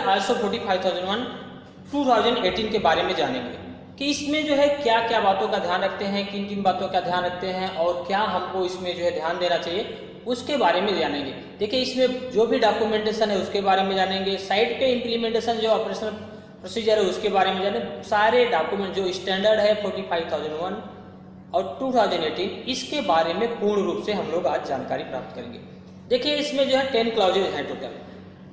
ISO 45001 2018 के बारे में जानेंगे कि इसमें जो है क्या क्या बातों का ध्यान रखते हैं, किन किन बातों का ध्यान रखते हैं और क्या हमको इसमें जो है ध्यान देना चाहिए उसके बारे में जानेंगे। देखिए इसमें जो भी डॉक्यूमेंटेशन है उसके बारे में जानेंगे, साइट पे इम्प्लीमेंटेशन जो ऑपरेशनल प्रोसीजर है उसके बारे में जाने, सारे डॉक्यूमेंट जो स्टैंडर्ड है 45001 और 2018 इसके बारे में पूर्ण रूप से हम लोग आज जानकारी प्राप्त करेंगे। देखिए इसमें जो है 10 क्लाउजेज हैं टोटल।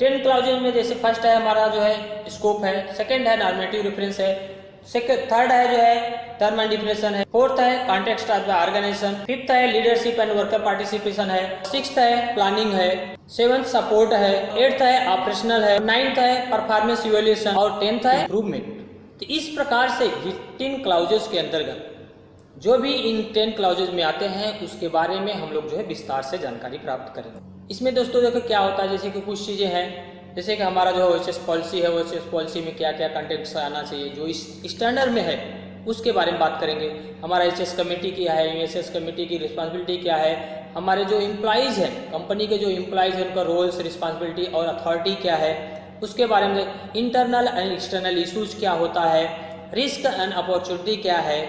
10 क्लाउजेज में जैसे फर्स्ट है हमारा जो है स्कोप है, सेकंड है नॉर्मेटिव रेफरेंस है, थर्ड है जो है टर्म एंड डिफिनेशन है, फोर्थ है context of the organisation, fifth है लीडरशिप एंड वर्कर पार्टिसिपेशन है, सिक्स्थ है प्लानिंग है, सेवंथ सपोर्ट है, एट्थ है ऑपरेशनल है, नाइन्थ है परफॉर्मेंस इवैल्यूएशन और 10th है इम्प्रूवमेंट। तो इस प्रकार से 10 क्लाउजेस के अंतर्गत जो भी इन 10 क्लाउजेज में आते हैं उसके बारे में हम लोग जो है विस्तार से जानकारी प्राप्त करेंगे। इसमें दोस्तों देखो क्या होता है, जैसे कि कुछ चीज़ें हैं, जैसे कि हमारा जो OHS पॉलिसी है, OHS पॉलिसी में क्या क्या कंटेंट्स आना चाहिए जो इस स्टैंडर्ड में है उसके बारे में बात करेंगे। हमारा HS कमेटी क्या है, USS कमेटी की रिस्पॉन्सिबिलिटी क्या है, हमारे जो एम्प्लॉइज़ हैं कंपनी के जो एम्प्लॉइज़ हैं उनका रोल्स रिस्पॉन्सिबिलिटी और अथॉरिटी क्या है उसके बारे में, इंटरनल एंड एक्सटर्नल इशूज क्या होता है, रिस्क एंड अपॉर्चुनिटी क्या है,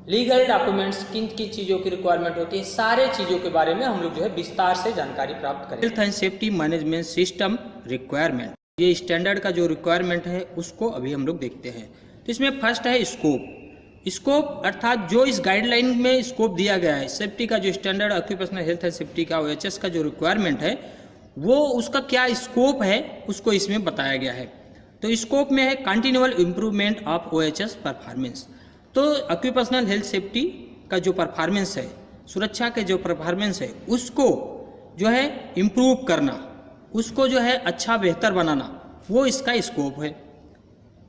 लीगल डॉक्यूमेंट्स किन किन चीज़ों की रिक्वायरमेंट होती है, सारे चीज़ों के बारे में हम लोग जो है विस्तार से जानकारी प्राप्त करें। Health and safety management system requirement, ये स्टैंडर्ड का जो रिक्वायरमेंट है उसको अभी हम लोग देखते हैं। तो इसमें फर्स्ट है स्कोप। स्कोप अर्थात जो इस गाइडलाइन में स्कोप दिया गया है, सेफ्टी का जो standard occupational health and safety का OHS का जो रिक्वायरमेंट है वो उसका क्या स्कोप है उसको इसमें बताया गया है। तो स्कोप में है continual improvement of OHS performance. तो ऑक्यूपेशनल हेल्थ सेफ्टी का जो परफॉर्मेंस है, सुरक्षा के जो परफॉर्मेंस है उसको जो है इम्प्रूव करना, उसको जो है अच्छा बेहतर बनाना, वो इसका स्कोप है।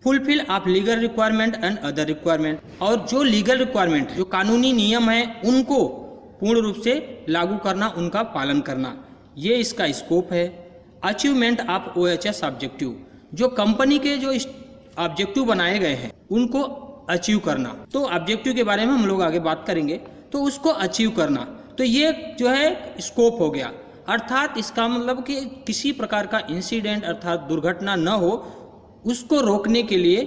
Fulfil of legal requirement and other requirement, और जो लीगल रिक्वायरमेंट जो कानूनी नियम है उनको पूर्ण रूप से लागू करना, उनका पालन करना, ये इसका स्कोप है। अचीवमेंट ऑफ OHS ऑब्जेक्टिव, जो कंपनी के जो ऑब्जेक्टिव बनाए गए हैं उनको अचीव करना। तो ऑब्जेक्टिव के बारे में हम लोग आगे बात करेंगे, तो उसको अचीव करना, तो ये जो है स्कोप हो गया। अर्थात इसका मतलब कि किसी प्रकार का इंसिडेंट अर्थात दुर्घटना न हो उसको रोकने के लिए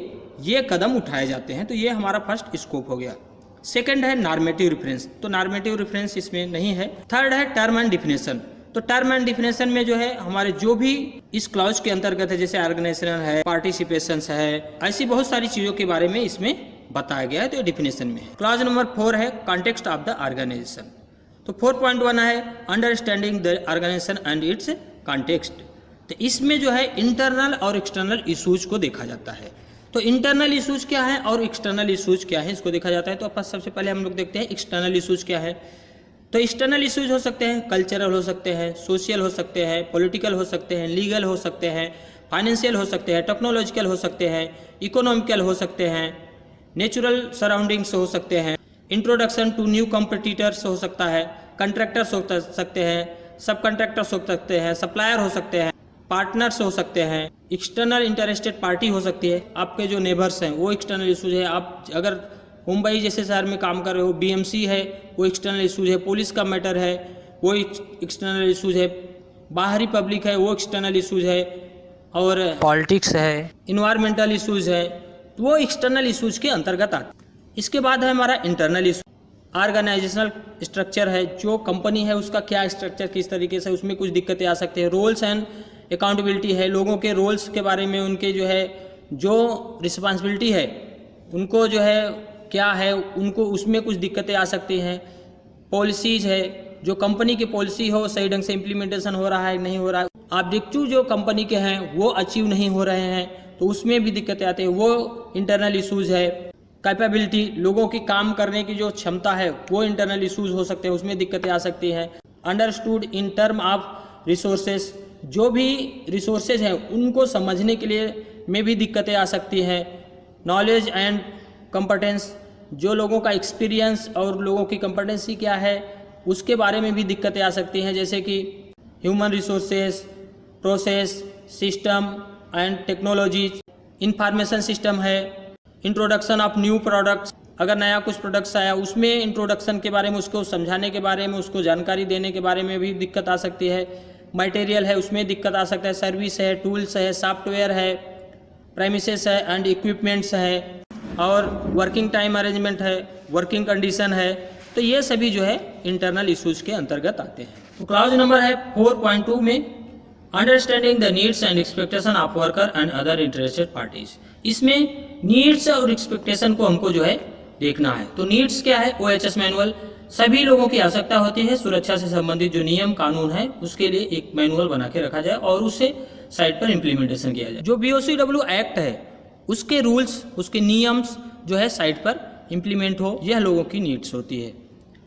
ये कदम उठाए जाते हैं। तो ये हमारा फर्स्ट स्कोप हो गया। सेकंड है नॉर्मेटिव रेफरेंस, तो नॉर्मेटिव रेफरेंस इसमें नहीं है। थर्ड है टर्म एंड डिफिनेशन, तो टर्म एंड डिफिनेशन में जो है हमारे जो भी इस क्लाउज के अंतर्गत है, जैसे ऑर्गेनाइजेशन है, पार्टिसिपेशन है, ऐसी बहुत सारी चीजों के बारे में इसमें बताया गया है, तो ये डिफिनेशन में है। क्लाउज नंबर 4 है कॉन्टेक्स्ट ऑफ द ऑर्गेनाइजेशन, तो 4.1 है understanding the organisation and its context. तो इसमें जो है इंटरनल और एक्सटर्नल इशूज को देखा जाता है। तो इंटरनल इशूज क्या है और एक्सटर्नल इशूज क्या है इसको देखा जाता है। तो सबसे पहले हम लोग देखते हैं एक्सटर्नल इशूज क्या है। तो एक्सटर्नल इशूज हो सकते हैं, कल्चरल हो सकते हैं, सोशल हो सकते हैं, पॉलिटिकल हो सकते हैं, लीगल हो सकते हैं, फाइनेंशियल हो सकते हैं, टेक्नोलॉजिकल हो सकते हैं, इकोनॉमिकल हो सकते हैं, नेचुरल सराउंडिंग्स हो सकते हैं, इंट्रोडक्शन टू न्यू कॉम्पिटिटर्स हो सकता है, कंट्रैक्टर्स हो सकते हैं, सब कंट्रैक्टर्स हो सकते हैं, सप्लायर हो सकते हैं, पार्टनर्स हो सकते हैं, एक्सटर्नल इंटरेस्टेड पार्टी हो सकती है, आपके जो नेबर्स हैं वो एक्सटर्नल इशूज है। आप अगर मुंबई जैसे शहर में काम कर रहे हो, BMC है वो एक्सटर्नल इशूज है, पुलिस का मैटर है वो एक्सटर्नल इशूज है, बाहरी पब्लिक है वो एक्सटर्नल इशूज है, और पॉलिटिक्स है, इन्वायरमेंटल इशूज है, तो वो एक्सटर्नल इशूज के अंतर्गत आते हैं। इसके बाद है हमारा इंटरनल इशू, ऑर्गेनाइजेशनल स्ट्रक्चर है, जो कंपनी है उसका क्या स्ट्रक्चर किस तरीके से, उसमें कुछ दिक्कतें आ सकती है। रोल्स एंड अकाउंटेबिलिटी है, लोगों के रोल्स के बारे में, उनके जो है जो रिस्पॉन्सिबिलिटी है उनको जो है क्या है, उनको उसमें कुछ दिक्कतें आ सकती हैं। पॉलिसीज़ है, जो कंपनी की पॉलिसी हो सही ढंग से इम्प्लीमेंटेशन हो रहा है नहीं हो रहा है, ऑब्जेक्टिव जो कंपनी के हैं वो अचीव नहीं हो रहे हैं तो उसमें भी दिक्कतें आती है, वो इंटरनल इशूज़ है। कैपेबिलिटी, लोगों की काम करने की जो क्षमता है वो इंटरनल इशूज़ हो सकते हैं, उसमें दिक्कतें आ सकती हैं। Understood in term of resources, जो भी रिसोर्सेज हैं उनको समझने के लिए में भी दिक्कतें आ सकती हैं। नॉलेज एंड कंपटेंस, जो लोगों का एक्सपीरियंस और लोगों की कंपटेंसी क्या है उसके बारे में भी दिक्कतें आ सकती हैं, जैसे कि human resources, process, system and technologies, information system है, इंट्रोडक्शन ऑफ न्यू प्रोडक्ट्स, अगर नया कुछ प्रोडक्ट्स आया उसमें इंट्रोडक्शन के बारे में, उसको समझाने के बारे में, उसको जानकारी देने के बारे में भी दिक्कत आ सकती है। मटेरियल है उसमें दिक्कत आ सकता है, सर्विस है, टूल्स है, सॉफ्टवेयर है, प्रेमिसेस है एंड इक्विपमेंट्स है, और वर्किंग टाइम अरेंजमेंट है, वर्किंग कंडीशन है। तो ये सभी जो है इंटरनल इश्यूज के अंतर्गत आते हैं। तो क्लॉज नंबर है 4.2 में understanding the needs and expectation of worker and other interested parties. इसमें नीड्स और एक्सपेक्टेशन को हमको जो है देखना है। तो नीड्स क्या है? OHS मैनुअल, सभी लोगों की आवश्यकता होती है सुरक्षा से संबंधित जो नियम कानून है उसके लिए एक मैनुअल बना के रखा जाए और उससे साइट पर इम्प्लीमेंटेशन किया जाए। जो BOCW एक्ट है उसके रूल्स, उसके नियम्स जो है साइट पर इम्प्लीमेंट हो, यह लोगों की नीड्स होती है।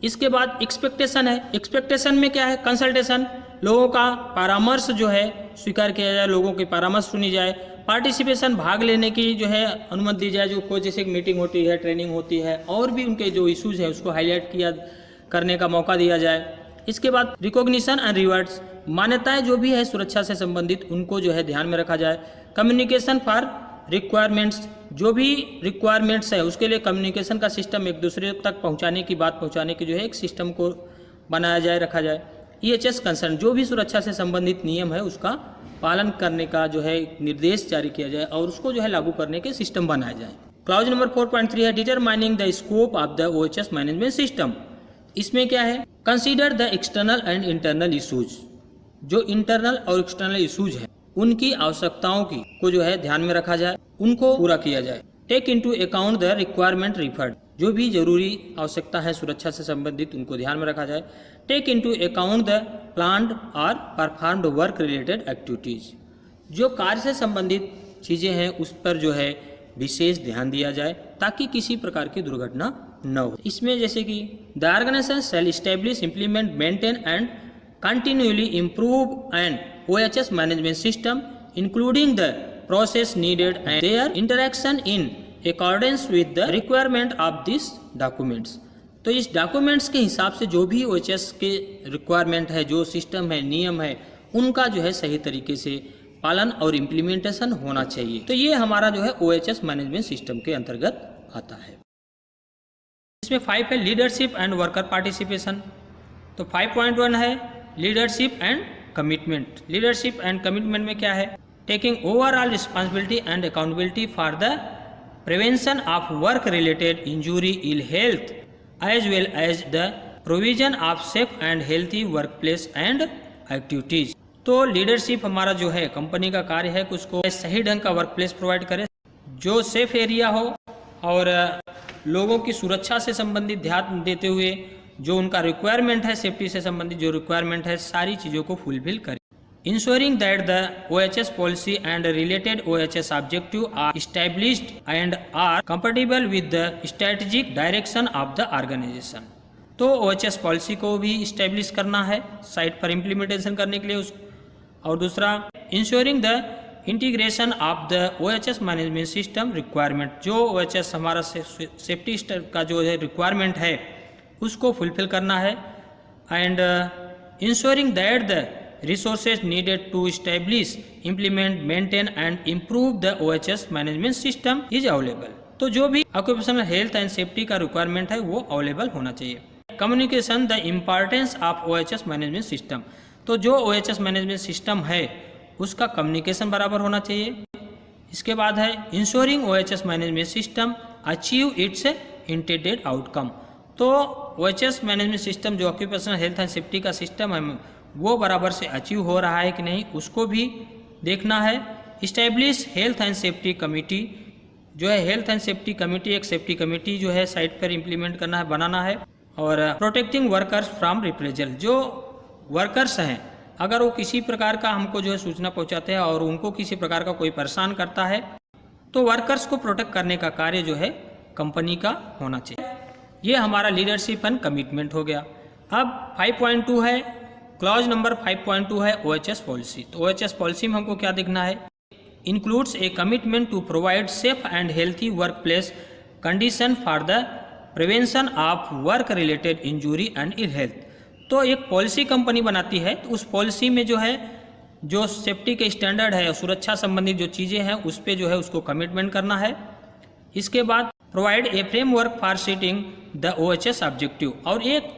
इसके बाद एक्सपेक्टेशन है। एक्सपेक्टेशन में क्या है? कंसल्टेशन, लोगों का परामर्श जो है स्वीकार किया जाए, लोगों की परामर्श सुनी जाए। पार्टिसिपेशन, भाग लेने की जो है अनुमति दी जाए, जो कोई जैसे मीटिंग होती है, ट्रेनिंग होती है, और भी उनके जो इश्यूज है उसको हाईलाइट किया करने का मौका दिया जाए। इसके बाद रिकॉग्निशन एंड रिवार्ड्स, मान्यताएं जो भी है सुरक्षा से संबंधित उनको जो है ध्यान में रखा जाए। कम्युनिकेशन फॉर रिक्वायरमेंट्स, जो भी रिक्वायरमेंट्स है उसके लिए कम्युनिकेशन का सिस्टम, एक दूसरे तक पहुंचाने की, बात पहुंचाने की जो है एक सिस्टम को बनाया जाए, रखा जाए। EHS कंसर्न, जो भी सुरक्षा से संबंधित नियम है उसका पालन करने का जो है निर्देश जारी किया जाए और उसको जो है लागू करने के सिस्टम बनाया जाए। क्लॉज नंबर 4.3 है determining the scope of the OHS management system. इसमें क्या है? Consider the external and internal issues, जो इंटरनल और एक्सटर्नल इशूज है उनकी आवश्यकताओं की को जो है ध्यान में रखा जाए, उनको पूरा किया जाए। Take into account the requirement referred, जो भी जरूरी आवश्यकता है सुरक्षा से संबंधित उनको ध्यान में रखा जाए। Take into account the planned और परफॉर्म्ड वर्क रिलेटेड एक्टिविटीज, जो कार्य से संबंधित चीजें हैं उस पर जो है विशेष ध्यान दिया जाए ताकि किसी प्रकार की दुर्घटना न हो। इसमें जैसे कि the organisation shall establish, implement, maintain and continually improve an OHS management system including the process needed and their interaction in accordance with the requirement of these documents। तो इस डॉक्यूमेंट्स के हिसाब से जो भी OHS के रिक्वायरमेंट है, जो सिस्टम है, नियम है, उनका जो है सही तरीके से पालन और इम्प्लीमेंटेशन होना चाहिए। तो ये हमारा जो है OHS मैनेजमेंट सिस्टम के अंतर्गत आता है। इसमें 5 है लीडरशिप एंड वर्कर पार्टिसिपेशन। तो 5.1 है leadership and commitment. Leadership and commitment में क्या है? Taking overall responsibility and accountability for the prevention of work related injury, ill health as well as the provision of safe and healthy work place and activities. तो leadership हमारा जो है company का कार्य है कि उसको सही ढंग का वर्क प्लेस प्रोवाइड करे, जो सेफ एरिया हो और लोगों की सुरक्षा से संबंधित ध्यान देते हुए जो उनका रिक्वायरमेंट है, सेफ्टी से संबंधित जो रिक्वायरमेंट है, सारी चीज़ों को फुलफिल करें। Ensuring that the OHS policy and related OHS objective are established and are compatible with the strategic direction of the organisation. तो OHS पॉलिसी को भी इस्टेब्लिश करना है साइट पर इम्प्लीमेंटेशन करने के लिए और दूसरा ensuring the integration of the OHS management system requirement, जो OHS हमारा सेफ्टी का जो है रिक्वायरमेंट है उसको फुलफिल करना है। And ensuring that the resources needed to establish, implement, maintain and improve the OHS management system is available. तो जो भी ऑक्यूपेशनल हेल्थ एंड सेफ्टी का रिक्वायरमेंट है वो अवेलेबल होना चाहिए। Communication the importance of OHS management system. तो जो OHS मैनेजमेंट सिस्टम है उसका कम्युनिकेशन बराबर होना चाहिए। इसके बाद है ensuring OHS management system achieve it's intended outcome. तो OHS मैनेजमेंट सिस्टम जो ऑक्यूपेशनल हेल्थ एंड सेफ्टी का सिस्टम है वो बराबर से अचीव हो रहा है कि नहीं उसको भी देखना है। Establish health and safety committee, जो है हेल्थ एंड सेफ्टी कमेटी, एक सेफ्टी कमेटी जो है साइट पर इम्प्लीमेंट करना है, बनाना है। और प्रोटेक्टिंग वर्कर्स फ्रॉम रिप्रेजल, जो वर्कर्स हैं अगर वो किसी प्रकार का हमको जो है सूचना पहुंचाते हैं और उनको किसी प्रकार का कोई परेशान करता है तो वर्कर्स को प्रोटेक्ट करने का कार्य जो है कंपनी का होना चाहिए। ये हमारा लीडरशिप एंड कमिटमेंट हो गया। अब 5.2 है, क्लॉज नंबर 5.2 है OHS पॉलिसी। तो OHS पॉलिसी में हमको क्या देखना है? Includes a commitment to provide safe and healthy work place condition for the prevention of work related injury and ill health. तो एक पॉलिसी कंपनी बनाती है तो उस पॉलिसी में जो है जो सेफ्टी के स्टैंडर्ड है, सुरक्षा संबंधित जो चीज़ें हैं उस पर जो है उसको कमिटमेंट करना है। इसके बाद provide a framework for setting the OHS objective, और एक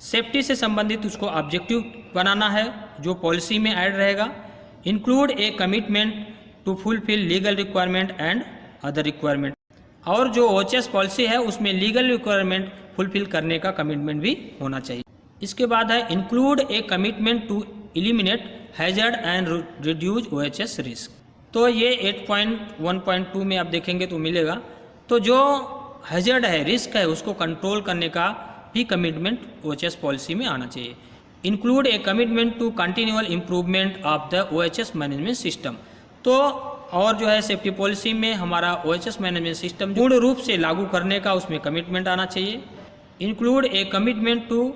सेफ्टी से संबंधित उसको ऑब्जेक्टिव बनाना है जो पॉलिसी में ऐड रहेगा, include a commitment to fulfil legal requirement and other requirement. और जो OHS पॉलिसी है उसमें लीगल रिक्वायरमेंट फुलफिल करने का कमिटमेंट भी होना चाहिए। इसके बाद है include a commitment to eliminate hazard and reduce OHS risk. तो ये 8.1.2 में आप देखेंगे तो मिलेगा। तो जो हैजर्ड है, रिस्क है, उसको कंट्रोल करने का भी कमिटमेंट OHS पॉलिसी में आना चाहिए। Include a commitment to continual improvement of the OHS management system. तो और जो है सेफ्टी पॉलिसी में हमारा OHS मैनेजमेंट सिस्टम पूर्ण रूप से लागू करने का उसमें कमिटमेंट आना चाहिए। Include a commitment to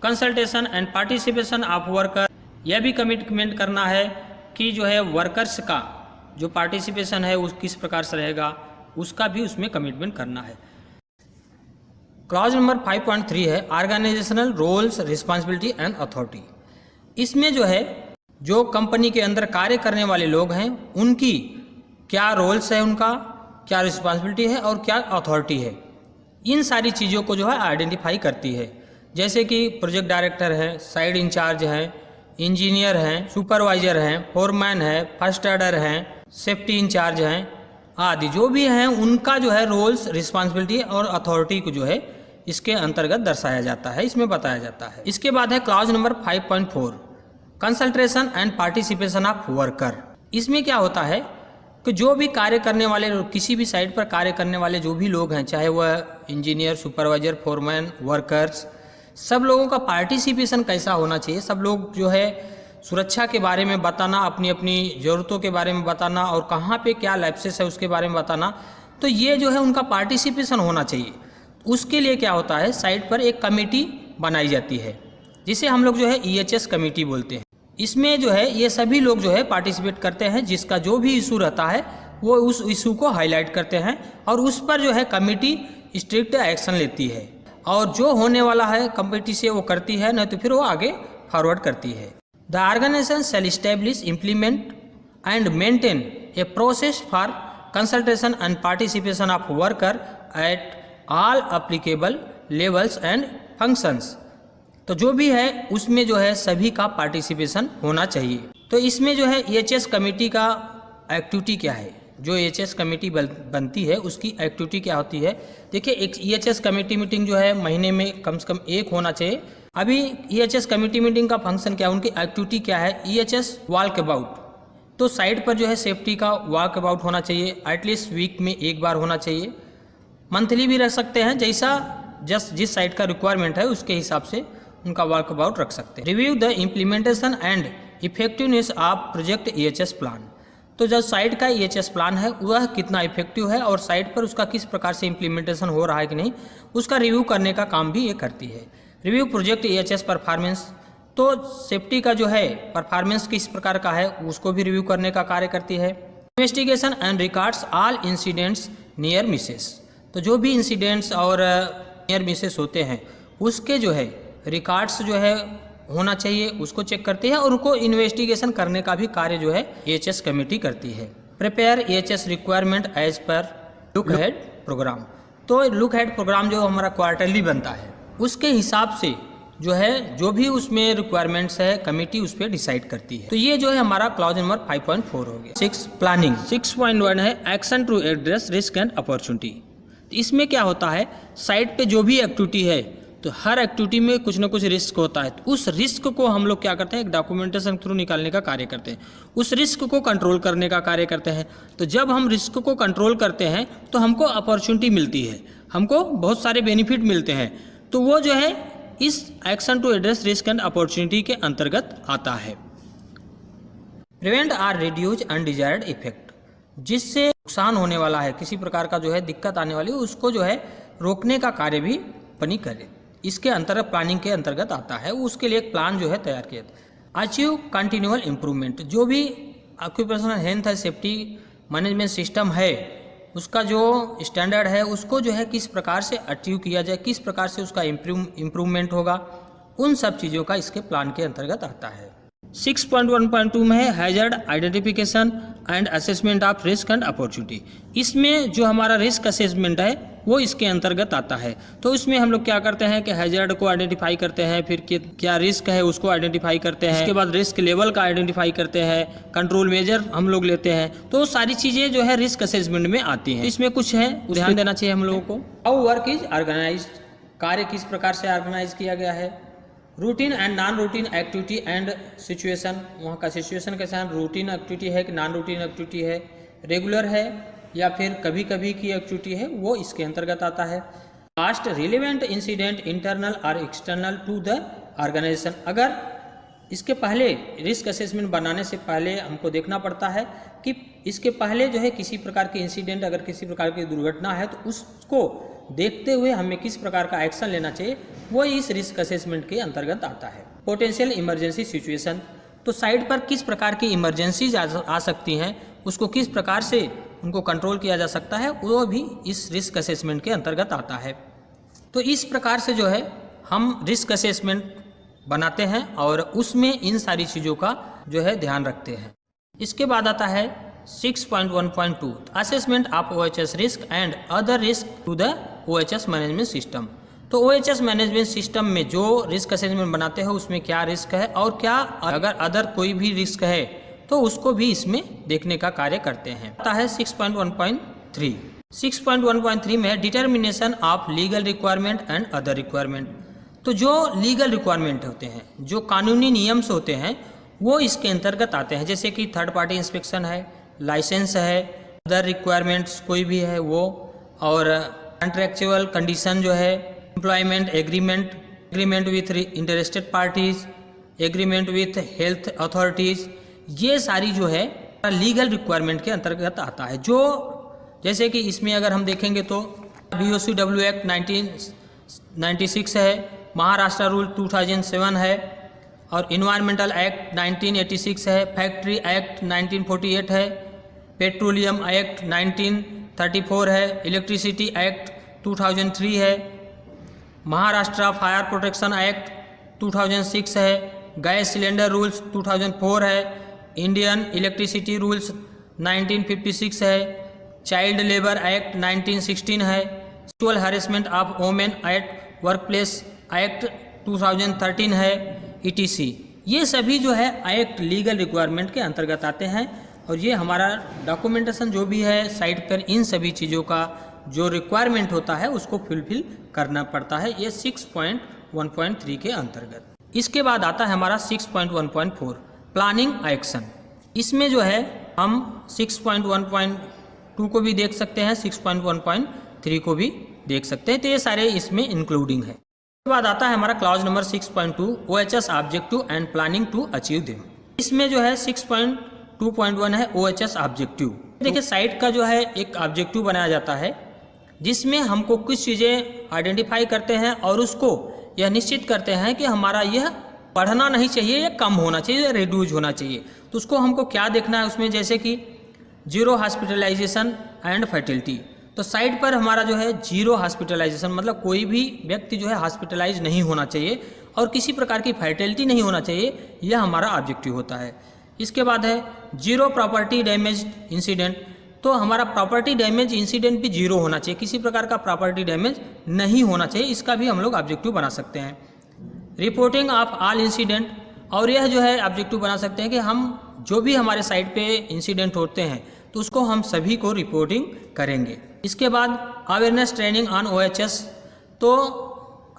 consultation and participation of worker. यह भी कमिटमेंट करना है कि जो है वर्कर्स का जो पार्टिसिपेशन है उस किस प्रकार से रहेगा, उसका भी उसमें कमिटमेंट करना है। क्लॉज नंबर 5.3 है organisational roles, responsibility and authority. इसमें जो है जो कंपनी के अंदर कार्य करने वाले लोग हैं उनकी क्या रोल्स है, उनका क्या रिस्पॉन्सिबिलिटी है और क्या अथॉरिटी है, इन सारी चीज़ों को जो है आइडेंटिफाई करती है। जैसे कि प्रोजेक्ट डायरेक्टर है, साइड इंचार्ज हैं, इंजीनियर हैं, सुपरवाइजर हैं, फोरमैन है, फर्स्ट एडर हैं, सेफ्टी इंचार्ज हैं आदि जो भी हैं उनका जो है रोल्स, रिस्पॉन्सिबिलिटी और अथॉरिटी को जो है इसके अंतर्गत दर्शाया जाता है, इसमें बताया जाता है। इसके बाद है clause number 5.4 consultation and participation of worker. इसमें क्या होता है कि जो भी कार्य करने वाले, किसी भी साइट पर कार्य करने वाले जो भी लोग हैं, चाहे वह इंजीनियर, सुपरवाइजर, फोरमैन, वर्कर्स, सब लोगों का पार्टिसिपेशन कैसा होना चाहिए। सब लोग जो है सुरक्षा के बारे में बताना, अपनी अपनी ज़रूरतों के बारे में बताना और कहाँ पे क्या लैप्सेस है उसके बारे में बताना। तो ये जो है उनका पार्टिसिपेशन होना चाहिए। उसके लिए क्या होता है, साइट पर एक कमेटी बनाई जाती है जिसे हम लोग जो है EHS कमेटी बोलते हैं। इसमें जो है ये सभी लोग जो है पार्टिसिपेट करते हैं, जिसका जो भी इशू रहता है वो उस इशू को हाईलाइट करते हैं और उस पर जो है कमेटी स्ट्रिक्ट एक्शन लेती है और जो होने वाला है कमेटी से वो करती है, नहीं तो फिर वो आगे फॉरवर्ड करती है। The organisation shall establish, implement and maintain a process for consultation and participation of worker at all applicable levels and functions. तो जो भी है उसमें जो है सभी का पार्टिसिपेशन होना चाहिए। तो इसमें जो है EHS कमेटी का एक्टिविटी क्या है, जो EHS कमेटी बनती है उसकी एक्टिविटी क्या होती है। देखिए, एक EHS कमेटी मीटिंग जो है महीने में कम से कम एक होना चाहिए। अभी EHS कमेटी मीटिंग का फंक्शन क्या है, उनकी एक्टिविटी क्या है। EHS वॉक अबाउट, तो साइट पर जो है सेफ्टी का वॉक अबाउट होना चाहिए, एटलीस्ट वीक में एक बार होना चाहिए। मंथली भी रख सकते हैं, जैसा जिस साइट का रिक्वायरमेंट है उसके हिसाब से उनका वॉक अबाउट रख सकते हैं। Review the implementation and effectiveness of project EHS plan. तो जो साइट का EHS प्लान है वह कितना इफेक्टिव है और साइट पर उसका किस प्रकार से इम्प्लीमेंटेशन हो रहा है कि नहीं, उसका रिव्यू करने का काम भी ये करती है। रिव्यू प्रोजेक्ट EHS परफॉर्मेंस, तो सेफ्टी का जो है परफॉर्मेंस किस प्रकार का है उसको भी रिव्यू करने का कार्य करती है। Investigation and records all incidents near Mrs. तो जो भी इंसिडेंट्स और नियर मिसेस होते हैं उसके जो है रिकॉर्ड्स जो है होना चाहिए, उसको चेक करती है और उनको इन्वेस्टिगेशन करने का भी कार्य जो है EHS कमेटी करती है। Prepare EHS requirement as per look ahead programme. तो लुक हेड प्रोग्राम जो हमारा क्वार्टरली बनता है उसके हिसाब से जो है जो भी उसमें रिक्वायरमेंट्स है कमेटी उस पर डिसाइड करती है। तो ये जो है हमारा क्लॉज नंबर 5.4 हो गया। 6 प्लानिंग। 6.1 है action to address risk and opportunity. इसमें क्या होता है, साइट पे जो भी एक्टिविटी है तो हर एक्टिविटी में कुछ ना कुछ रिस्क होता है। तो उस रिस्क को हम लोग क्या करते हैं, एक डॉक्यूमेंटेशन थ्रू निकालने का कार्य करते हैं, उस रिस्क को कंट्रोल करने का कार्य करते हैं। तो जब हम रिस्क को कंट्रोल करते हैं तो हमको अपॉर्चुनिटी मिलती है, हमको बहुत सारे बेनिफिट मिलते हैं। तो वो जो है इस action to address risk and opportunity के अंतर्गत आता है। Prevent or reduce undesired effect, जिससे नुकसान होने वाला है, किसी प्रकार का जो है दिक्कत आने वाली है उसको जो है रोकने का कार्य भी बनी करे। इसके अंतर्गत प्लानिंग के अंतर्गत आता है। उसके लिए एक प्लान जो है तैयार किया। अचीव कंटिन्यूअल इम्प्रूवमेंट, जो भी occupational health and safety management system है उसका जो स्टैंडर्ड है उसको जो है किस प्रकार से अचीव किया जाए, किस प्रकार से उसका इम्प्रूवमेंट होगा, उन सब चीज़ों का इसके प्लान के अंतर्गत आता है। 6.1.2 में है hazard identification and assessment of risk and opportunity. इसमें जो हमारा रिस्क असेसमेंट है वो इसके अंतर्गत आता है। तो इसमें हम लोग क्या करते हैं कि हैजर्ड को आइडेंटिफाई करते हैं, फिर क्या रिस्क है उसको आइडेंटिफाई करते हैं, उसके बाद रिस्क लेवल का आइडेंटिफाई करते हैं, कंट्रोल मेजर हम लोग लेते हैं। तो सारी चीज़ें जो है रिस्क असेसमेंट में आती हैं। इसमें कुछ है ध्यान देना चाहिए हम लोगों को। हाउ वर्क इज ऑर्गेनाइज्ड, कार्य किस प्रकार से ऑर्गेनाइज किया गया है। Routine and non routine activity and situation, वहाँ का सिचुएशन कैसा है, रूटीन एक्टिविटी है कि नॉन रूटीन एक्टिविटी है, रेगुलर है या फिर कभी कभी की एक्टिविटी है, वो इसके अंतर्गत आता है। लास्ट रिलेवेंट इंसिडेंट इंटरनल और एक्सटर्नल टू द ऑर्गेनाइजेशन, अगर इसके पहले रिस्क असेसमेंट बनाने से पहले हमको देखना पड़ता है कि इसके पहले जो है किसी प्रकार के इंसिडेंट, अगर किसी प्रकार की दुर्घटना है तो उसको देखते हुए हमें किस प्रकार का एक्शन लेना चाहिए, वो इस रिस्क असेसमेंट के अंतर्गत आता है। पोटेंशियल इमरजेंसी सिचुएशन, तो साइट पर किस प्रकार की इमरजेंसीज आ सकती हैं, उसको किस प्रकार से उनको कंट्रोल किया जा सकता है, वो भी इस रिस्क असेसमेंट के अंतर्गत आता है। तो इस प्रकार से जो है हम रिस्क असेसमेंट बनाते हैं और उसमें इन सारी चीज़ों का जो है ध्यान रखते हैं। इसके बाद आता है 6.1.2 assessment of OHS risk and other risk to the OHS management system. तो OHS मैनेजमेंट सिस्टम में जो रिस्क असेसमेंट बनाते हैं उसमें क्या रिस्क है और क्या अगर अदर कोई भी रिस्क है तो उसको भी इसमें देखने का कार्य करते हैं। आता है 6.1.3। 6.1.3 में determination of legal requirement and other requirement, तो जो लीगल रिक्वायरमेंट होते हैं, जो कानूनी नियम से होते हैं, वो इसके अंतर्गत आते हैं। जैसे कि थर्ड पार्टी इंस्पेक्शन है, लाइसेंस है, अदर रिक्वायरमेंट्स कोई भी है वो, और कॉन्ट्रेक्चुअल कंडीशन जो है, employment agreement, agreement with interested parties, agreement with health authorities, ये सारी जो है लीगल रिक्वायरमेंट के अंतर्गत आता है। जो जैसे कि इसमें अगर हम देखेंगे तो BOCW एक्ट 1996 है, महाराष्ट्र रूल 2007 है, और इन्वायरमेंटल एक्ट 1986 है, फैक्ट्री एक्ट 1948 है, पेट्रोलियम एक्ट 1934 है, इलेक्ट्रिसिटी एक्ट 2003 है, महाराष्ट्र फायर प्रोटेक्शन एक्ट 2006 है, गैस सिलेंडर रूल्स 2004 है, इंडियन इलेक्ट्रिसिटी रूल्स 1956 है, चाइल्ड लेबर एक्ट 1916 है, sexual harassment of women at workplace act 2013 है, ETC। ये सभी जो है एक्ट लीगल रिक्वायरमेंट के अंतर्गत आते हैं। और ये हमारा डॉक्यूमेंटेशन जो भी है साइट पर, इन सभी चीज़ों का जो रिक्वायरमेंट होता है उसको फुलफिल करना पड़ता है, ये 6.1.3 के अंतर्गत। इसके बाद आता है हमारा 6.1.4 प्लानिंग एक्शन। इसमें जो है हम 6.1.2 को भी देख सकते हैं, 6.1.3 को भी देख सकते हैं, तो ये सारे इसमें इंक्लूडिंग है। उसके बाद आता है हमारा clause number 6.2 OHS objective and planning to achieve them. इसमें जो है 6.2.1 है OHS ऑब्जेक्टिव। देखिए साइट का जो है एक ऑब्जेक्टिव बनाया जाता है जिसमें हमको कुछ चीज़ें आइडेंटिफाई करते हैं और उसको यह निश्चित करते हैं कि हमारा यह बढ़ना नहीं चाहिए, या कम होना चाहिए, या रिड्यूज होना चाहिए। तो उसको हमको क्या देखना है उसमें, जैसे कि जीरो हॉस्पिटलाइजेशन एंड फर्टिलिटी। तो साइट पर हमारा जो है जीरो हॉस्पिटलाइजेशन मतलब कोई भी व्यक्ति जो है हॉस्पिटलाइज नहीं होना चाहिए और किसी प्रकार की फर्टिलिटी नहीं होना चाहिए, यह हमारा ऑब्जेक्टिव होता है। इसके बाद है जीरो प्रॉपर्टी डैमेज इंसिडेंट। तो हमारा प्रॉपर्टी डैमेज इंसिडेंट भी जीरो होना चाहिए, किसी प्रकार का प्रॉपर्टी डैमेज नहीं होना चाहिए, इसका भी हम लोग ऑब्जेक्टिव बना सकते हैं। रिपोर्टिंग ऑफ ऑल इंसिडेंट, और यह जो है ऑब्जेक्टिव बना सकते हैं कि हम जो भी हमारे साइट पे इंसिडेंट होते हैं तो उसको हम सभी को रिपोर्टिंग करेंगे। इसके बाद अवेयरनेस ट्रेनिंग ऑन OHS। तो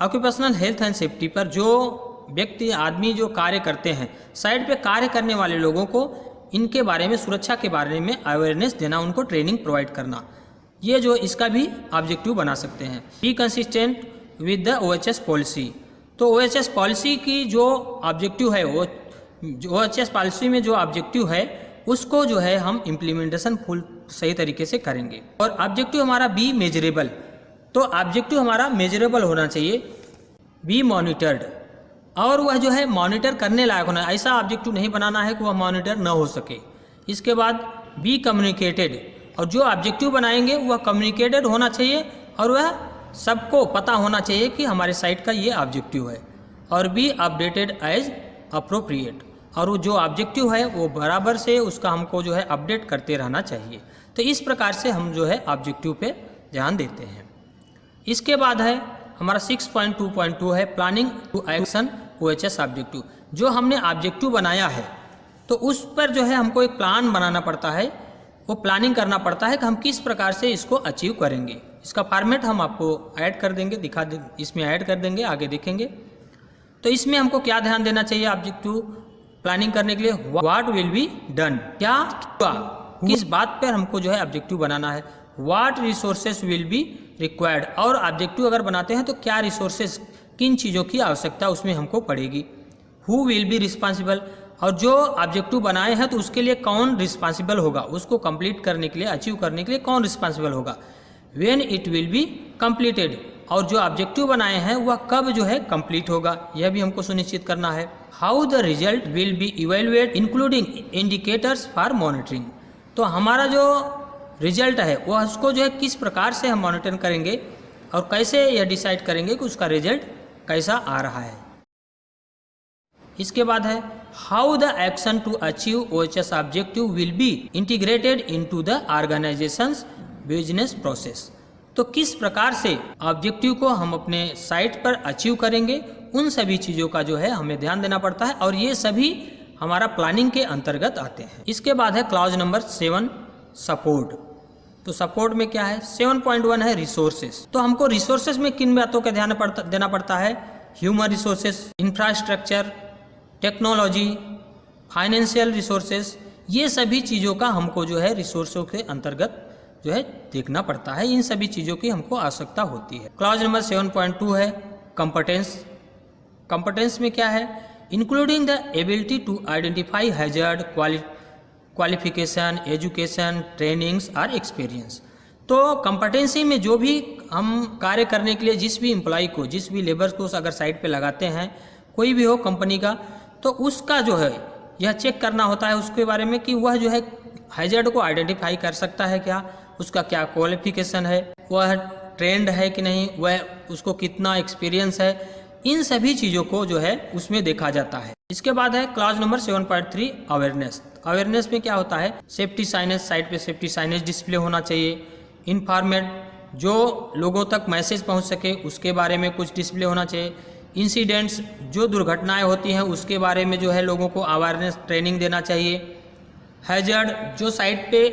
ऑक्यूपेशनल हेल्थ एंड सेफ्टी पर जो व्यक्ति आदमी जो कार्य करते हैं, साइट पे कार्य करने वाले लोगों को इनके बारे में, सुरक्षा के बारे में अवेयरनेस देना, उनको ट्रेनिंग प्रोवाइड करना, ये जो इसका भी ऑब्जेक्टिव बना सकते हैं। Be consistent with the OHS policy. तो OHS पॉलिसी की जो ऑब्जेक्टिव है, वो OHS पॉलिसी में जो ऑब्जेक्टिव है उसको जो है हम इम्प्लीमेंटेशन फुल सही तरीके से करेंगे। और ऑब्जेक्टिव हमारा बी मेजरेबल। तो ऑब्जेक्टिव हमारा मेजरेबल होना चाहिए, बी मॉनिटर्ड, और वह जो है मॉनिटर करने लायक होना। ऐसा ऑब्जेक्टिव नहीं बनाना है कि वह मॉनिटर न हो सके। इसके बाद बी कम्युनिकेटेड, और जो ऑब्जेक्टिव बनाएंगे वह कम्युनिकेटेड होना चाहिए और वह सबको पता होना चाहिए कि हमारे साइट का ये ऑब्जेक्टिव है। और बी अपडेटेड एज अप्रोप्रिएट, और वो जो ऑब्जेक्टिव है वो बराबर से उसका हमको जो है अपडेट करते रहना चाहिए। तो इस प्रकार से हम जो है ऑब्जेक्टिव पे ध्यान देते हैं। इसके बाद है हमारा 6.2.2 है planning to action OHS objective. जो हमने ऑब्जेक्टिव बनाया है तो उस पर जो है हमको एक प्लान बनाना पड़ता है, वो प्लानिंग करना पड़ता है कि हम किस प्रकार से इसको अचीव करेंगे। इसका फॉर्मेट हम आपको ऐड कर देंगे, इसमें ऐड कर देंगे, आगे देखेंगे। तो इसमें हमको क्या ध्यान देना चाहिए ऑब्जेक्टिव प्लानिंग करने के लिए, व्हाट विल बी डन, क्या हुआ, किस बात पर हमको जो है ऑब्जेक्टिव बनाना है, what resources will be required, और ऑब्जेक्टिव अगर बनाते हैं तो क्या रिसोर्सेस, किन चीज़ों की आवश्यकता उसमें हमको पड़ेगी, हु विल बी रिस्पॉन्सिबल, और जो ऑब्जेक्टिव बनाए हैं तो उसके लिए कौन रिस्पॉन्सिबल होगा, उसको कंप्लीट करने के लिए, अचीव करने के लिए कौन रिस्पॉन्सिबल होगा, when it will be completed, और जो ऑब्जेक्टिव बनाए हैं वह कब जो है कंप्लीट होगा, यह भी हमको सुनिश्चित करना है। How the result will be evaluate including indicators for monitoring, तो हमारा जो रिजल्ट है वह उसको जो है किस प्रकार से हम मॉनिटर करेंगे और कैसे यह डिसाइड करेंगे कि उसका रिजल्ट कैसा आ रहा है। इसके बाद है how the action to achieve OHS objective will be integrated into the organisation's business process, तो किस प्रकार से ऑब्जेक्टिव को हम अपने साइट पर अचीव करेंगे, उन सभी चीज़ों का जो है हमें ध्यान देना पड़ता है, और ये सभी हमारा प्लानिंग के अंतर्गत आते हैं। इसके बाद है क्लॉज नंबर 7 सपोर्ट, तो सपोर्ट में क्या है, 7.1 है रिसोर्सेस, तो हमको रिसोर्सेस में किन बातों का ध्यान देना पड़ता है, human resources, infrastructure, technology, financial resources, ये सभी चीज़ों का हमको जो है रिसोर्सों के अंतर्गत जो है देखना पड़ता है, इन सभी चीज़ों की हमको आवश्यकता होती है। क्लॉज नंबर 7.2 है कंपटेंस, कंपटेंस में क्या है, including the ability to identify hazard, qualification, education, trainings और एक्सपीरियंस, तो कंपटेंसी में जो भी हम कार्य करने के लिए जिस भी एम्प्लॉय को, जिस भी लेबर को अगर साइट पे लगाते हैं, कोई भी हो कंपनी का, तो उसका जो है यह चेक करना होता है उसके बारे में कि वह जो है हैजर्ड को आइडेंटिफाई कर सकता है क्या, उसका क्या क्वालिफिकेशन है, वह ट्रेंड है कि नहीं, वह उसको कितना एक्सपीरियंस है, इन सभी चीज़ों को जो है उसमें देखा जाता है। इसके बाद है क्लॉज नंबर 7.3 अवेयरनेस, अवेयरनेस में क्या होता है, सेफ्टी साइनेज, साइट पे सेफ्टी साइनेज डिस्प्ले होना चाहिए, इन्फॉर्मेट, जो लोगों तक मैसेज पहुंच सके उसके बारे में कुछ डिस्प्ले होना चाहिए, इंसिडेंट्स, जो दुर्घटनाएं होती हैं उसके बारे में जो है लोगों को अवेयरनेस ट्रेनिंग देना चाहिए, हैजर्ड, जो साइट पे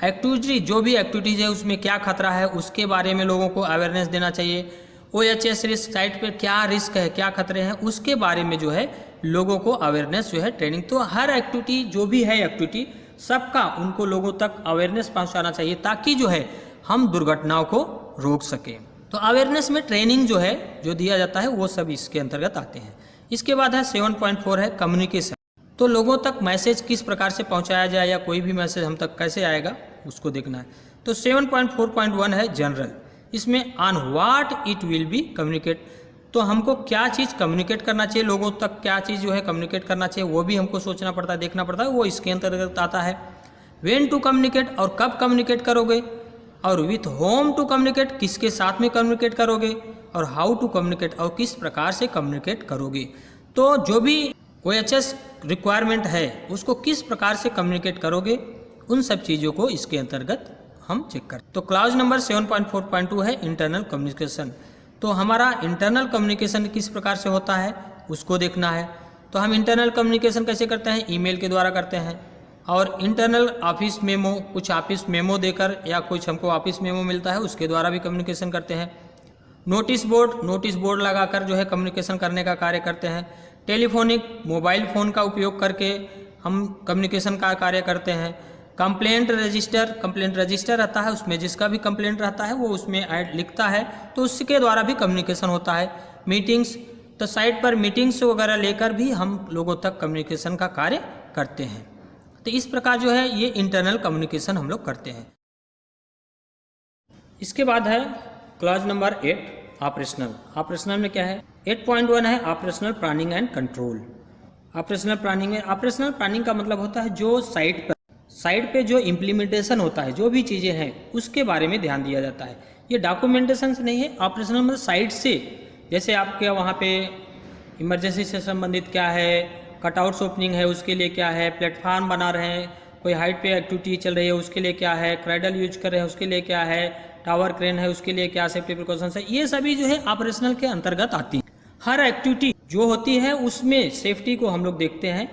एक्टिविटी, जो भी एक्टिविटीज़ है उसमें क्या खतरा है उसके बारे में लोगों को अवेयरनेस देना चाहिए, OHS रिस्क, साइट पे क्या रिस्क है, क्या खतरे हैं उसके बारे में जो है लोगों को अवेयरनेस जो है ट्रेनिंग, तो हर एक्टिविटी जो भी है एक्टिविटी सबका उनको लोगों तक अवेयरनेस पहुंचाना चाहिए ताकि जो है हम दुर्घटनाओं को रोक सकें। तो अवेयरनेस में ट्रेनिंग जो है जो दिया जाता है वो सब इसके अंतर्गत आते हैं। इसके बाद है 7.4 है कम्युनिकेशन, तो लोगों तक मैसेज किस प्रकार से पहुंचाया जाए या कोई भी मैसेज हम तक कैसे आएगा उसको देखना है। तो 7.4.1 है जनरल, इसमें on what it will be communicate, तो हमको क्या चीज़ कम्युनिकेट करना चाहिए, लोगों तक क्या चीज़ जो है कम्युनिकेट करना चाहिए वो भी हमको सोचना पड़ता है, देखना पड़ता है, वो इसके अंतर्गत आता है। व्हेन टू कम्युनिकेट, और कब कम्युनिकेट करोगे, और विथ होम टू कम्युनिकेट, किसके साथ में कम्युनिकेट करोगे, और हाउ टू कम्युनिकेट, और किस प्रकार से कम्युनिकेट करोगे। तो जो भी OHS रिक्वायरमेंट है उसको किस प्रकार से कम्युनिकेट करोगे, उन सब चीज़ों को इसके अंतर्गत हम चेक करें। तो क्लॉज नंबर 7.4.2 है इंटरनल कम्युनिकेशन, तो हमारा इंटरनल कम्युनिकेशन किस प्रकार से होता है उसको देखना है। तो हम इंटरनल कम्युनिकेशन कैसे करते हैं, ईमेल के द्वारा करते हैं, और इंटरनल ऑफिस मेमो, कुछ ऑफिस मेमो देकर या कुछ हमको ऑफिस मेमो मिलता है उसके द्वारा भी कम्युनिकेशन करते हैं। नोटिस बोर्ड लगाकर जो है कम्युनिकेशन करने का कार्य करते हैं। टेलीफोनिक, मोबाइल फ़ोन का उपयोग करके हम कम्युनिकेशन का कार्य करते हैं। कंप्लेंट रजिस्टर रहता है, उसमें जिसका भी कंप्लेंट रहता है वो उसमें ऐड लिखता है, तो उसके द्वारा भी कम्युनिकेशन होता है। मीटिंग्स, तो साइट पर मीटिंग्स वगैरह लेकर भी हम लोगों तक कम्युनिकेशन का कार्य करते हैं। तो इस प्रकार जो है ये इंटरनल कम्युनिकेशन हम लोग करते हैं। इसके बाद है क्लॉज नंबर 8 ऑपरेशनल में क्या है, 8.1 है operational planning and control. Operational planning का मतलब होता है जो साइट पे जो इम्प्लीमेंटेशन होता है, जो भी चीज़ें हैं उसके बारे में ध्यान दिया जाता है। ये डॉक्यूमेंटेशन से नहीं है, ऑपरेशनल मतलब साइट से, जैसे आपके वहाँ पे इमरजेंसी से संबंधित क्या है, कटआउट्स ओपनिंग है उसके लिए क्या है, प्लेटफार्म बना रहे हैं, कोई हाइट पे एक्टिविटी चल रही है उसके लिए क्या है, क्राइडल यूज कर रहे हैं उसके लिए क्या है, टावर क्रेन है उसके लिए क्या सेफ्टी प्रिकॉशंस है, ये सभी जो है ऑपरेशनल के अंतर्गत आती है। हर एक्टिविटी जो होती है उसमें सेफ्टी को हम लोग देखते हैं,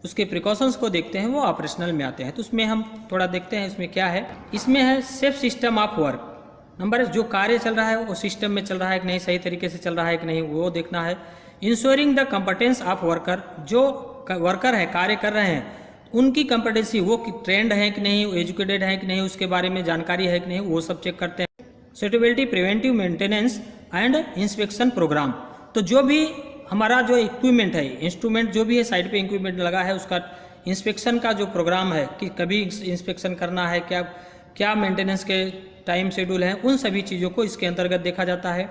उसके प्रिकॉशंस को देखते हैं, वो ऑपरेशनल में आते हैं। तो उसमें हम थोड़ा देखते हैं इसमें क्या है। इसमें है safe system of work. Number जो कार्य चल रहा है वो सिस्टम में चल रहा है कि नहीं, सही तरीके से चल रहा है कि नहीं, वो देखना है। इंश्योरिंग द कंपटेंस ऑफ वर्कर, जो वर्कर है कार्य कर रहे हैं उनकी कंपटेंसी, वो ट्रेंड है कि नहीं, एजुकेटेड है कि नहीं, उसके बारे में जानकारी है कि नहीं, वो सब चेक करते हैं। Suitability, preventive maintenance and inspection programme. तो जो भी हमारा जो इक्विपमेंट है, इंस्ट्रूमेंट जो भी है साइड पे इक्विपमेंट लगा है, उसका इंस्पेक्शन का जो प्रोग्राम है कि कभी इंस्पेक्शन करना है, क्या क्या मेंटेनेंस के टाइम शेड्यूल है, उन सभी चीज़ों को इसके अंतर्गत देखा जाता है।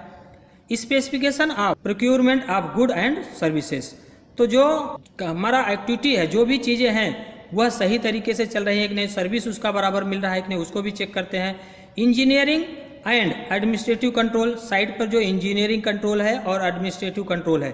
Specification of procurement of good and services. तो जो हमारा एक्टिविटी है, जो भी चीज़ें हैं वह सही तरीके से चल रही है कि नहीं, सर्विस उसका बराबर मिल रहा है कि नहीं, उसको भी चेक करते हैं। Engineering and administrative control, site पर जो इंजीनियरिंग कंट्रोल है और एडमिनिस्ट्रेटिव कंट्रोल है,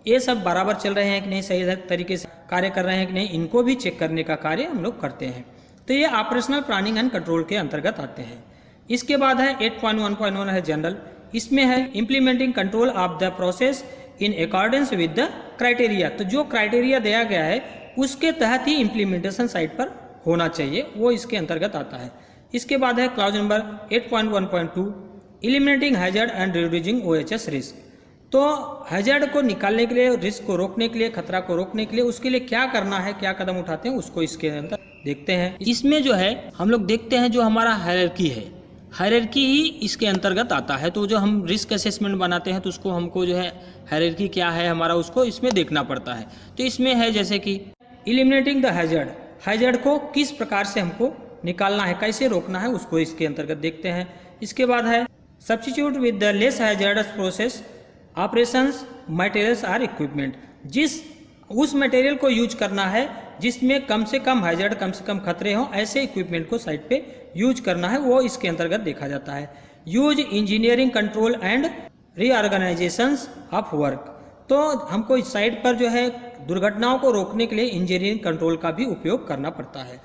ये सब बराबर चल रहे हैं कि नहीं, सही तरीके से कार्य कर रहे हैं कि नहीं, इनको भी चेक करने का कार्य हम लोग करते हैं। तो ये ऑपरेशनल प्लानिंग एंड कंट्रोल के अंतर्गत आते हैं। इसके बाद है 8.1.1 है जनरल। इसमें है implementing control of the process in accordance with the criteria. तो जो क्राइटेरिया दिया गया है उसके तहत ही इम्प्लीमेंटेशन साइट पर होना चाहिए, वो इसके अंतर्गत आता है। इसके बाद है clause number 8.1.2 eliminating hazard and reducing OHS risk. तो हैजर्ड को निकालने के लिए, रिस्क को रोकने के लिए, खतरा को रोकने के लिए उसके लिए क्या करना है, क्या कदम उठाते हैं, उसको इसके अंदर देखते हैं। इसमें जो है हम लोग देखते हैं जो हमारा हायरार्की है, हायरार्की ही इसके अंतर्गत आता है। तो जो हम रिस्क असेसमेंट बनाते हैं तो उसको हमको जो है हायरार्की क्या है हमारा, उसको इसमें देखना पड़ता है। तो इसमें है जैसे कि एलिमिनेटिंग द हैजर्ड, हैजर्ड को किस प्रकार से हमको निकालना है, कैसे रोकना है, उसको इसके अंतर्गत देखते हैं। इसके बाद है substitute with the less hazardous process operations materials or equipment. जिस उस मटेरियल को यूज करना है जिसमें कम से कम हैजर्ड, कम से कम खतरे हों, ऐसे इक्विपमेंट को साइट पे यूज करना है, वो इसके अंतर्गत देखा जाता है। Use engineering control and reorganisations of work. तो हमको इस साइट पर जो है दुर्घटनाओं को रोकने के लिए इंजीनियरिंग कंट्रोल का भी उपयोग करना पड़ता है,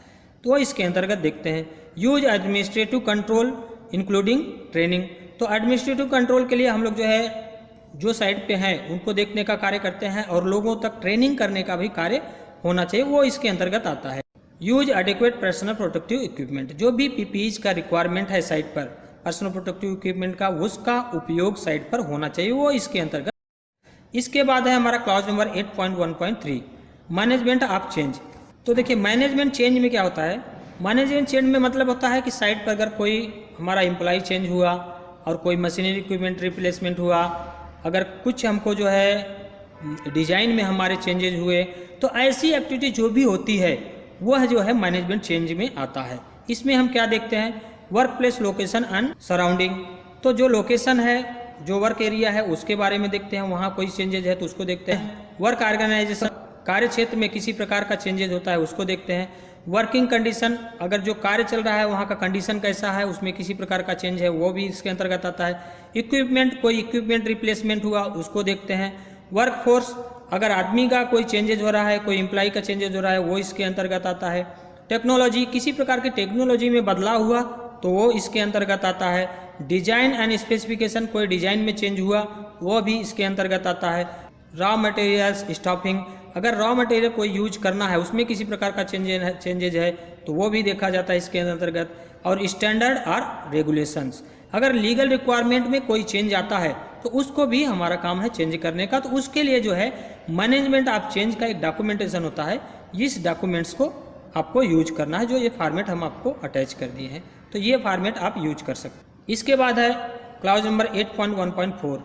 तो इसके अंतर्गत देखते हैं। Use administrative control including training. तो एडमिनिस्ट्रेटिव कंट्रोल के लिए हम लोग जो है जो साइट पे हैं उनको देखने का कार्य करते हैं और लोगों तक ट्रेनिंग करने का भी कार्य होना चाहिए, वो इसके अंतर्गत आता है। Use adequate personal protective equipment. जो भी PPEs का रिक्वायरमेंट है साइट पर, पर्सनल प्रोटेक्टिव इक्विपमेंट का, उसका उपयोग साइट पर होना चाहिए, वो इसके अंतर्गत। इसके बाद है हमारा clause number 8.1.3 management of change. तो देखिए मैनेजमेंट चेंज में क्या होता है, मैनेजमेंट चेंज में मतलब होता है कि साइट पर अगर कोई हमारा एम्प्लॉय चेंज हुआ और कोई मशीनरी इक्विपमेंट रिप्लेसमेंट हुआ, अगर कुछ हमको जो है डिजाइन में हमारे चेंजेज हुए, तो ऐसी एक्टिविटी जो भी होती है वह जो है मैनेजमेंट चेंज में आता है। इसमें हम क्या देखते हैं, work place location and surrounding. तो जो लोकेशन है, जो वर्क एरिया है, उसके बारे में देखते हैं, वहाँ कोई चेंजेज है तो उसको देखते हैं। वर्क ऑर्गेनाइजेशन, कार्य क्षेत्र में किसी प्रकार का चेंजेज होता है उसको देखते हैं। वर्किंग कंडीशन, अगर जो कार्य चल रहा है वहाँ का कंडीशन कैसा है, उसमें किसी प्रकार का चेंज है, वो भी इसके अंतर्गत आता है। इक्विपमेंट, कोई इक्विपमेंट रिप्लेसमेंट हुआ उसको देखते हैं। वर्क फोर्स, अगर आदमी का कोई चेंजेज हो रहा है, कोई एम्प्लॉय का चेंजेज हो रहा है, वो इसके अंतर्गत आता है। टेक्नोलॉजी, किसी प्रकार की टेक्नोलॉजी में बदलाव हुआ तो वो इसके अंतर्गत आता है। डिजाइन एंड स्पेसिफिकेशन, कोई डिजाइन में चेंज हुआ वो भी इसके अंतर्गत आता है। रॉ मटेरियल्स स्टॉपिंग, अगर रॉ मटेरियल कोई यूज करना है उसमें किसी प्रकार का चेंजेज है तो वो भी देखा जाता है इसके अंतर्गत। और स्टैंडर्ड और रेगुलेशंस, अगर लीगल रिक्वायरमेंट में कोई चेंज आता है तो उसको भी हमारा काम है चेंज करने का। तो उसके लिए जो है मैनेजमेंट ऑफ चेंज का एक डॉक्यूमेंटेशन होता है, इस डॉक्यूमेंट्स को आपको यूज करना है। जो ये फॉर्मेट हम आपको अटैच कर दिए हैं, तो ये फॉर्मेट आप यूज कर सकते हैं। इसके बाद है क्लॉज नंबर 8.1.4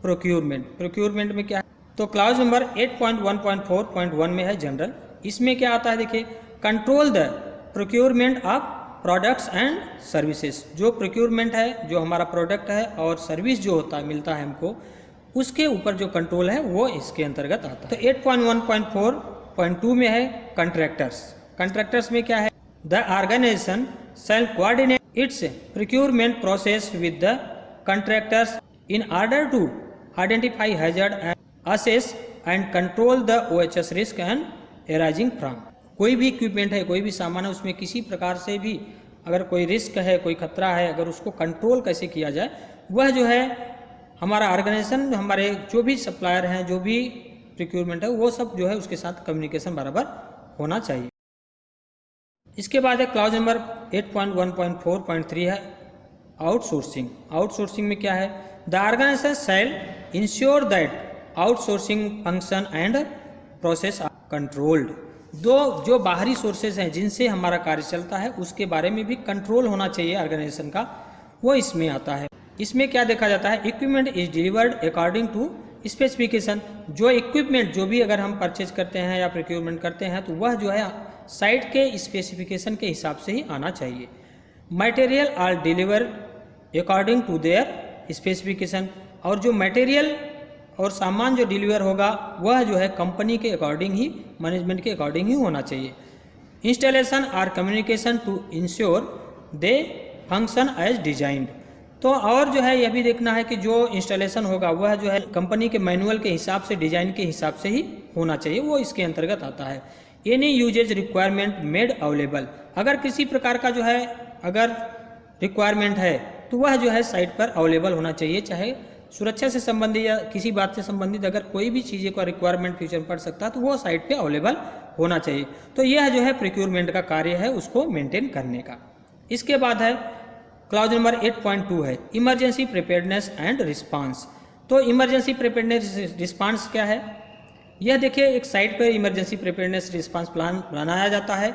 प्रोक्योरमेंट। प्रोक्योरमेंट में क्या है, तो क्लॉज नंबर 8.1.4.1 में है जनरल। इसमें क्या आता है देखिए, control the procurement of products and services. जो प्रोक्योरमेंट है, जो हमारा प्रोडक्ट है और सर्विस जो होता है मिलता है हमको, उसके ऊपर जो कंट्रोल है वो इसके अंतर्गत आता है। तो 8.1.4.2 में है कंट्रैक्टर्स। कंट्रैक्टर्स में क्या है, the organisation shall coordinate its procurement process with the contractors in order to identify hazard and assess and control the OHS risk and arising from. कोई भी इक्विपमेंट है, कोई भी सामान है, उसमें किसी प्रकार से भी अगर कोई रिस्क है, कोई खतरा है, अगर उसको कंट्रोल कैसे किया जाए, वह जो है हमारा ऑर्गेनाइजेशन, हमारे जो भी सप्लायर हैं, जो भी प्रोक्योरमेंट है, वो सब जो है उसके साथ कम्युनिकेशन बराबर होना चाहिए। इसके बाद है क्लॉज नंबर 8.1.4.3 है आउटसोर्सिंग। आउटसोर्सिंग में क्या है? The organisation shall ensure that outsourcing function and process are controlled. जो बाहरी सोर्सेज हैं जिनसे हमारा कार्य चलता है, उसके बारे में भी कंट्रोल होना चाहिए ऑर्गेनाइजेशन का, वो इसमें आता है। इसमें क्या देखा जाता है? Equipment is delivered according to specification. जो इक्विपमेंट जो भी अगर हम परचेज करते हैं या प्रोक्योरमेंट करते हैं, तो वह जो है साइट के स्पेसिफिकेशन के हिसाब से ही आना चाहिए। Material are delivered according to their specification. और जो मटेरियल और सामान जो डिलीवर होगा, वह जो है कंपनी के अकॉर्डिंग ही, मैनेजमेंट के अकॉर्डिंग ही होना चाहिए। Installation are communication to ensure they function as designed. तो और जो है यह भी देखना है कि जो इंस्टॉलेशन होगा वह जो है कंपनी के मैनुअल के हिसाब से, डिजाइन के हिसाब से ही होना चाहिए, वो इसके अंतर्गत आता है। Any uses requirement made available. अगर किसी प्रकार का जो है अगर रिक्वायरमेंट है, तो वह जो है साइट पर अवेलेबल होना चाहिए, चाहे सुरक्षा से संबंधित या किसी बात से संबंधित अगर कोई भी चीज़ें का रिक्वायरमेंट फ्यूचर में पड़ सकता है, तो वो साइट पे अवेलेबल होना चाहिए। तो यह जो है प्रोक्योरमेंट का कार्य है, उसको मेंटेन करने का। इसके बाद है क्लॉज नंबर 8.2 है इमरजेंसी प्रिपेयर्डनेस एंड रिस्पांस। तो इमरजेंसी प्रिपेयर्डनेस रिस्पांस क्या है? यह देखिए, एक साइट पर इमरजेंसी प्रिपेयर्डनेस रिस्पांस प्लान बनाया जाता है,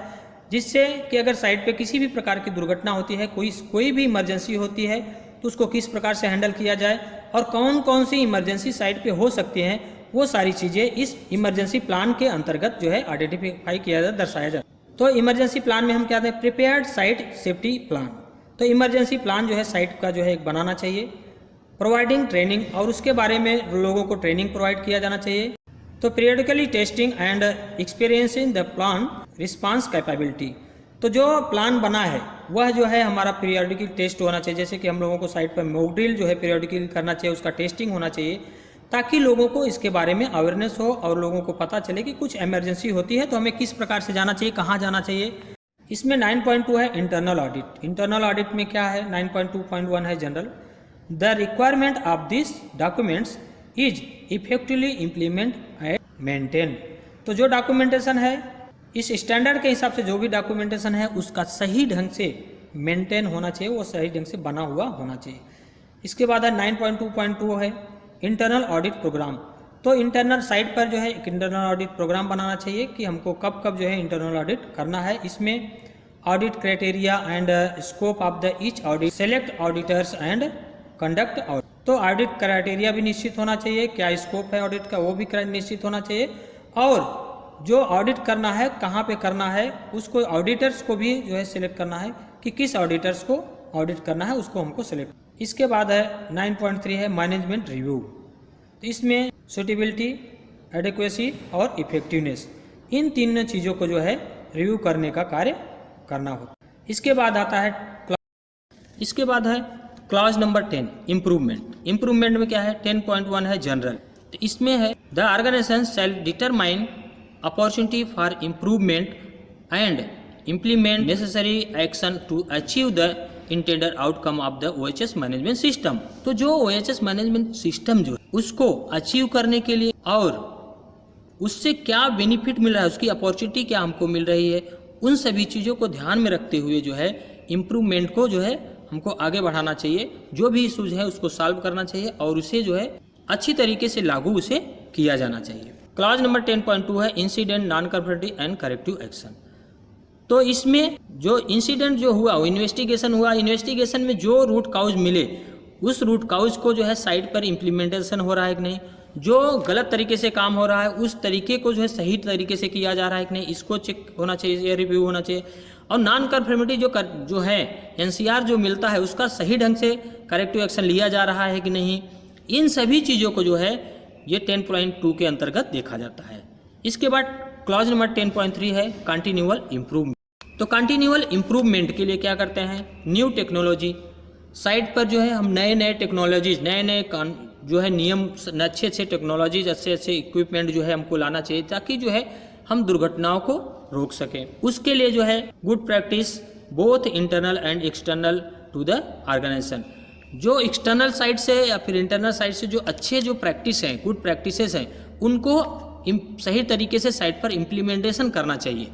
जिससे कि अगर साइट पे किसी भी प्रकार की दुर्घटना होती है, कोई भी इमरजेंसी होती है, तो उसको किस प्रकार से हैंडल किया जाए और कौन कौन सी इमरजेंसी साइट पे हो सकती हैं, वो सारी चीज़ें इस इमरजेंसी प्लान के अंतर्गत जो है आइडेंटिफाई किया जाता, दर्शाया जाता। तो इमरजेंसी प्लान में हम क्या कहते हैं? Prepared site safety plan. तो इमरजेंसी प्लान जो है साइट का जो है एक बनाना चाहिए। प्रोवाइडिंग ट्रेनिंग, और उसके बारे में लोगों को ट्रेनिंग प्रोवाइड किया जाना चाहिए। तो periodically testing and experiencing the plan response capability. तो जो प्लान बना है वह जो है हमारा पीरियडिकली टेस्ट होना चाहिए। जैसे कि हम लोगों को साइट पर मॉक ड्रिल जो है पीरियडिकली करना चाहिए, उसका टेस्टिंग होना चाहिए, ताकि लोगों को इसके बारे में अवेयरनेस हो और लोगों को पता चले कि कुछ इमरजेंसी होती है तो हमें किस प्रकार से जाना चाहिए, कहाँ जाना चाहिए। इसमें 9.2 है इंटरनल ऑडिट। इंटरनल ऑडिट में क्या है? 9.2.1 है general. The requirement of this documents is effectively implement and maintain. तो जो डॉक्यूमेंटेशन है, इस स्टैंडर्ड के हिसाब से जो भी डॉक्यूमेंटेशन है, उसका सही ढंग से मेंटेन होना चाहिए, वो सही ढंग से बना हुआ होना चाहिए। इसके बाद है 9.2.2 है इंटरनल ऑडिट प्रोग्राम। तो इंटरनल साइट पर जो है एक इंटरनल ऑडिट प्रोग्राम बनाना चाहिए कि हमको कब कब जो है इंटरनल ऑडिट करना है। इसमें audit criteria and scope of the each audit, select auditors and conduct audit. तो ऑडिट क्राइटेरिया भी निश्चित होना चाहिए, क्या स्कोप है ऑडिट का वो भी निश्चित होना चाहिए, और जो ऑडिट करना है कहाँ पे करना है, उसको ऑडिटर्स को भी जो है सिलेक्ट करना है कि किस ऑडिटर्स को ऑडिट करना है, उसको हमको सिलेक्ट। इसके बाद है 9.3 है मैनेजमेंट रिव्यू। तो इसमें सूटेबिलिटी, एडिक्वेसी और इफेक्टिवनेस, इन तीन चीज़ों को जो है रिव्यू करने का कार्य करना होता है। इसके बाद आता है क्लॉज नंबर 10 इम्प्रूवमेंट। इम्प्रूवमेंट में क्या है? 10.1 है जनरल। तो इसमें है the organisation shall determine opportunity for improvement and implement necessary action to achieve the intended outcome of the OHS management system. तो जो OHS मैनेजमेंट सिस्टम जो है उसको अचीव करने के लिए और उससे क्या बेनिफिट मिल रहा है, उसकी अपॉर्चुनिटी क्या हमको मिल रही है, उन सभी चीज़ों को ध्यान में रखते हुए जो है इम्प्रूवमेंट को जो है हमको आगे बढ़ाना चाहिए। जो भी इशूज है उसको सॉल्व करना चाहिए और उसे जो है अच्छी तरीके से लागू उसे किया जाना चाहिए। क्लॉज नंबर 10.2 है incident, non confirmative and corrective action. तो इसमें जो इंसिडेंट जो हुआ, इन्वेस्टिगेशन हुआ, इन्वेस्टिगेशन में जो रूट काउज मिले, उस रूट काउज को जो है साइट पर इम्प्लीमेंटेशन हो रहा है कि नहीं, जो गलत तरीके से काम हो रहा है उस तरीके को जो है सही तरीके से किया जा रहा है कि नहीं, इसको चेक होना चाहिए या रिव्यू होना चाहिए। और नॉन कन्फर्मेटिव जो है NCR जो मिलता है उसका सही ढंग से करेक्टिव एक्शन लिया जा रहा है कि नहीं, इन सभी चीज़ों को जो है ये 10.2 के अंतर्गत देखा जाता है। इसके बाद क्लॉज नंबर 10.3 है कंटिन्यूअल इम्प्रूवमेंट। तो कंटिन्यूअल इम्प्रूवमेंट के लिए क्या करते हैं? न्यू टेक्नोलॉजी साइट पर जो है हम नए टेक्नोलॉजीज, नए जो है नियम, अच्छे टेक्नोलॉजीज, अच्छे इक्विपमेंट जो है हमको लाना चाहिए, ताकि जो है हम दुर्घटनाओं को रोक सकें। उसके लिए जो है good practice both internal and external to the organisation. जो एक्सटर्नल साइड से या फिर इंटरनल साइड से जो अच्छे जो प्रैक्टिस हैं, गुड प्रैक्टिसेस हैं, उनको सही तरीके से साइट पर इम्प्लीमेंटेशन करना चाहिए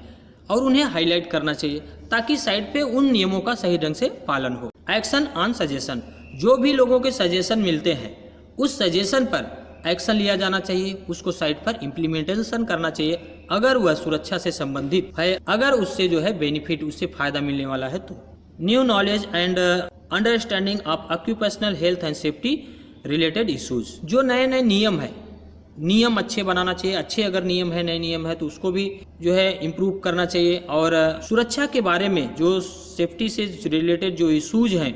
और उन्हें हाईलाइट करना चाहिए ताकि साइट पे उन नियमों का सही ढंग से पालन हो। एक्शन ऑन सजेशन, जो भी लोगों के सजेशन मिलते हैं उस सजेशन पर एक्शन लिया जाना चाहिए, उसको साइट पर इम्प्लीमेंटेशन करना चाहिए अगर वह सुरक्षा से संबंधित है, अगर उससे जो है बेनिफिट, उससे फायदा मिलने वाला है तो। New knowledge and understanding of occupational health and safety related issues, जो नए नए नियम है, नियम अच्छे बनाना चाहिए। अच्छे अगर नियम है, नए नियम है तो उसको भी जो है इम्प्रूव करना चाहिए। और सुरक्षा के बारे में जो सेफ्टी से रिलेटेड जो इश्यूज हैं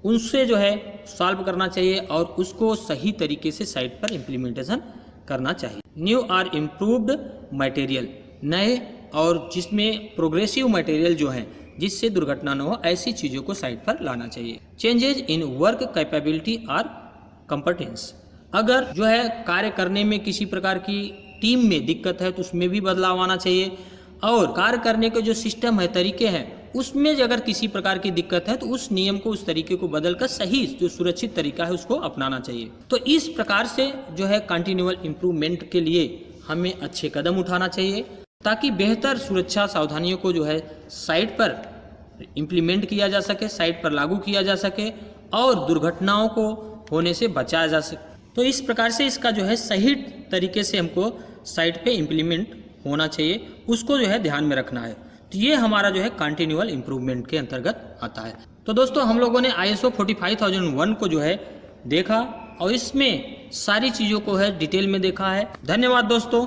उनसे जो है सॉल्व करना चाहिए और उसको सही तरीके से साइट पर इम्प्लीमेंटेशन करना चाहिए। न्यू और इम्प्रूव्ड मटेरियल, नए और जिसमें प्रोग्रेसिव मटेरियल जो है जिससे दुर्घटना न हो, ऐसी चीज़ों को साइट पर लाना चाहिए। चेंजेज इन वर्क कैपेबिलिटी और कंपटेंस, अगर जो है कार्य करने में किसी प्रकार की टीम में दिक्कत है तो उसमें भी बदलाव आना चाहिए और कार्य करने के जो सिस्टम है, तरीके हैं, उसमें अगर किसी प्रकार की दिक्कत है तो उस नियम को, उस तरीके को बदलकर सही जो सुरक्षित तरीका है उसको अपनाना चाहिए। तो इस प्रकार से जो है कंटिन्यूअल इम्प्रूवमेंट के लिए हमें अच्छे कदम उठाना चाहिए ताकि बेहतर सुरक्षा सावधानियों को जो है साइट पर इम्प्लीमेंट किया जा सके, साइट पर लागू किया जा सके और दुर्घटनाओं को होने से बचाया जा सके। तो इस प्रकार से इसका जो है सही तरीके से हमको साइट पे इम्प्लीमेंट होना चाहिए, उसको जो है ध्यान में रखना है। तो ये हमारा जो है कंटिन्यूअल इम्प्रूवमेंट के अंतर्गत आता है। तो दोस्तों हम लोगों ने ISO 45001 को जो है देखा और इसमें सारी चीज़ों को है डिटेल में देखा है। धन्यवाद दोस्तों।